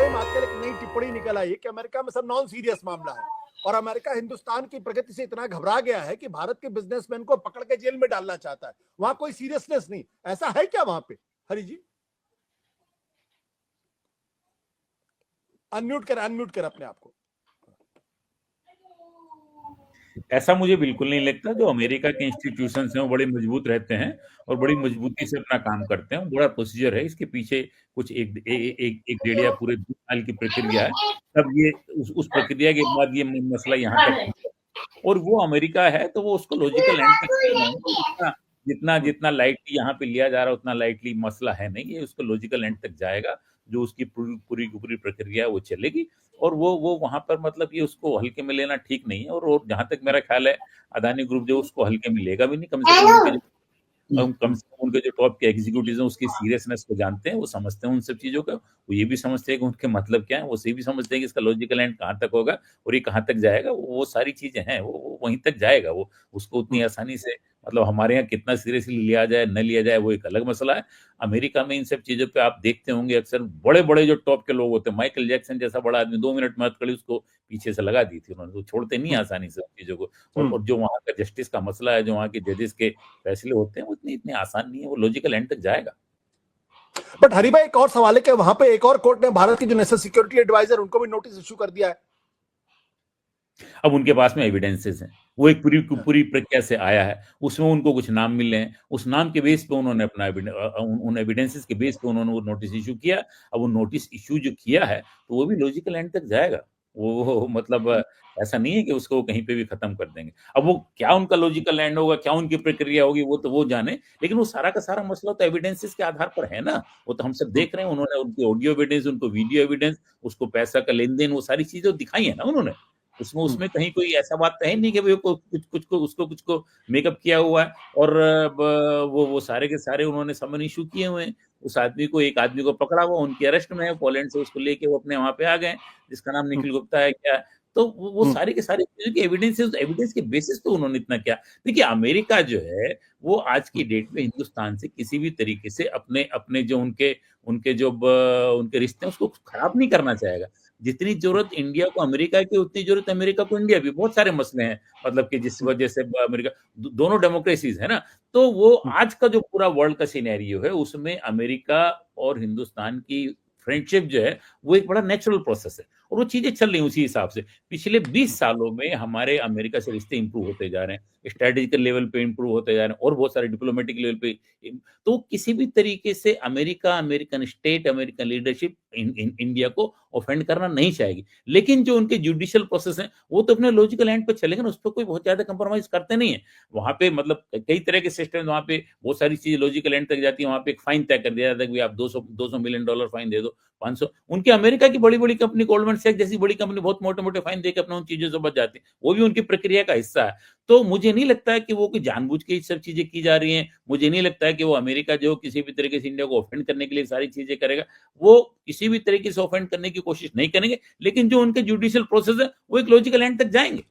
बारे में आजकल एक नई टिप्पणी निकल आई है कि अमेरिका में सब नॉन सीरियस मामला है और अमेरिका हिंदुस्तान की प्रगति से इतना घबरा गया है कि भारत के बिजनेसमैन को पकड़ के जेल में डालना चाहता है। वहां कोई सीरियसनेस नहीं, ऐसा है क्या वहां पे? हरी जी अनम्यूट कर अपने आप को। ऐसा मुझे बिल्कुल नहीं लगता। जो अमेरिका के इंस्टीट्यूशंस हैं वो बड़े मजबूत रहते हैं और बड़ी मजबूती से अपना काम करते हैं। बड़ा प्रोसीजर है इसके पीछे, कुछ एक डेढ़ या पूरे 2 साल की प्रक्रिया है। तब ये उस प्रक्रिया के बाद ये मसला यहाँ तक पहुंचा और वो अमेरिका है तो वो उसको लॉजिकल एंड तक ले जाएंगे। जितना जितना जितना लाइटली यहाँ पे लिया जा रहा है उतना लाइटली मसला है नहीं, ये उसको लॉजिकल एंड तक जाएगा। जो उसकी पूरी पूरी की पूरी प्रक्रिया है वो चलेगी और वो वहां पर मतलब ये उसको हल्के में लेना ठीक नहीं है। और जहां तक मेरा ख्याल है अदानी ग्रुप जो उसको हल्के में लेगा भी नहीं। कम से कम उनके जो टॉप के एग्जीक्यूटिव हैं उसकी सीरियसनेस को जानते हैं, वो समझते हैं उन सब चीजों का। वो ये भी समझते हैं कि उनके मतलब क्या है, वो ये भी समझते हैं कि इसका लॉजिकल एंड कहाँ तक होगा और ये कहाँ तक जाएगा। वो सारी चीजें हैं, वो वहीं तक जाएगा। वो उसको उतनी आसानी से मतलब हमारे यहाँ कितना सीरियसली लिया जाए न लिया जाए वो एक अलग मसला है। अमेरिका में इन सब चीजों पे आप देखते होंगे अक्सर बड़े बड़े जो टॉप के लोग होते हैं, माइकल जैक्सन जैसा बड़ा आदमी 2 मिनट में हथकड़ी उसको पीछे से लगा दी थी उन्होंने। वो छोड़ते नहीं आसानी से उन चीजों को। और जो वहाँ का जस्टिस का मसला है, जो वहाँ के जजेस के फैसले होते हैं वो इतनी इतनी आसान नहीं है। वो लॉजिकल एंड तक जाएगा। बट हरी भाई एक और सवाल है कि वहां पे एक और कोर्ट ने भारत के जो नेशनल सिक्योरिटी एडवाइजर उनको भी नोटिस इश्यू कर दिया है। अब उनके पास में एविडेंसेस हैं, वो एक पूरी पूरी प्रक्रिया से आया है, उसमें उनको कुछ नाम मिले हैं, उस नाम के बेस पे उन्होंने अपना उन एविडेंसेस के बेस पे उन्होंने वो नोटिस इशू किया। अब वो नोटिस इशू जो किया है तो वो भी लॉजिकल एंड तक जाएगा। वो मतलब ऐसा नहीं है कि उसको वो कहीं पे भी खत्म कर देंगे। अब वो क्या उनका लॉजिकल एंड होगा, क्या उनकी प्रक्रिया होगी, वो तो वो जाने। लेकिन वो सारा का सारा मसला तो एविडेंसेस के आधार पर है ना। वो तो हम सब देख रहे हैं, उन्होंने उनकी ऑडियो एविडेंस, उनको वीडियो एविडेंस, उसको पैसा का लेन देन, वो सारी चीजें दिखाई है ना उन्होंने। उसमें उसमें कहीं कोई ऐसा बात तो है नहीं कि भाई कुछ को मेकअप किया हुआ है। और वो सारे के सारे उन्होंने समन इशू किए हुए हैं। उस आदमी को, एक आदमी को पकड़ा हुआ, उनकी अरेस्ट में है, पोलैंड से उसको लेके वो अपने वहां पे आ गए, जिसका नाम निखिल गुप्ता है क्या। तो वो सारी के सारी चीजों की एविडेंस है, उस एविडेंस के बेसिस पे उन्होंने इतना किया। देखिए अमेरिका जो है वो आज की डेट में हिंदुस्तान से किसी भी तरीके से अपने अपने जो उनके उनके जो उनके रिश्ते हैं उसको खराब नहीं करना चाहेगा। जितनी जरूरत इंडिया को अमेरिका की, उतनी जरूरत अमेरिका को इंडिया भी। बहुत सारे मसले हैं मतलब कि जिस वजह से अमेरिका, दोनों डेमोक्रेसीज है ना। तो वो आज का जो पूरा वर्ल्ड का सिनेरियो है उसमें अमेरिका और हिंदुस्तान की फ्रेंडशिप जो है वो एक बड़ा नेचुरल प्रोसेस है और वो चीजें चल रही उसी हिसाब से। पिछले 20 सालों में हमारे अमेरिका से रिश्ते इंप्रूव होते जा रहे हैं, स्ट्रेटेजिकल लेवल पे इंप्रूव होते जा रहे हैं और बहुत सारे डिप्लोमेटिक लेवल पे। तो किसी भी तरीके से America, American state, American leadership India को ऑफेंड करना नहीं चाहेगी। लेकिन जो उनके जुडिशियल प्रोसेस हैं वो तो अपने लॉजिकल एंड पे चलेगा ना, उस पर कोई बहुत ज्यादा कंप्रोमाइज करते नहीं है। वहां पे मतलब कई तरह के सिस्टम, वहां पे बहुत सारी चीजें लॉजिकल एंड तक जाती है। वहां पे एक फाइन तय कर दिया जाता है कि आप 200 मिलियन डॉलर फाइन दे दो, 500। उनके अमेरिका की बड़ी बड़ी कंपनी, गोल्डमैन सैक्स जैसी बड़ी कंपनी बहुत मोटे मोटे फाइन देकर अपना उन चीजों से बच जाती है। वो भी उनकी प्रक्रिया का हिस्सा है। तो मुझे नहीं लगता है कि वो कोई जानबूझ के ये सब चीजें की जा रही हैं। मुझे नहीं लगता है कि वो अमेरिका जो किसी भी तरीके से इंडिया को ऑफेंड करने के लिए सारी चीजें करेगा। वो किसी भी तरीके से ऑफेंड करने की कोशिश नहीं करेंगे। लेकिन जो उनके जुडिशियल प्रोसेस है वो एक लॉजिकल एंड तक जाएंगे।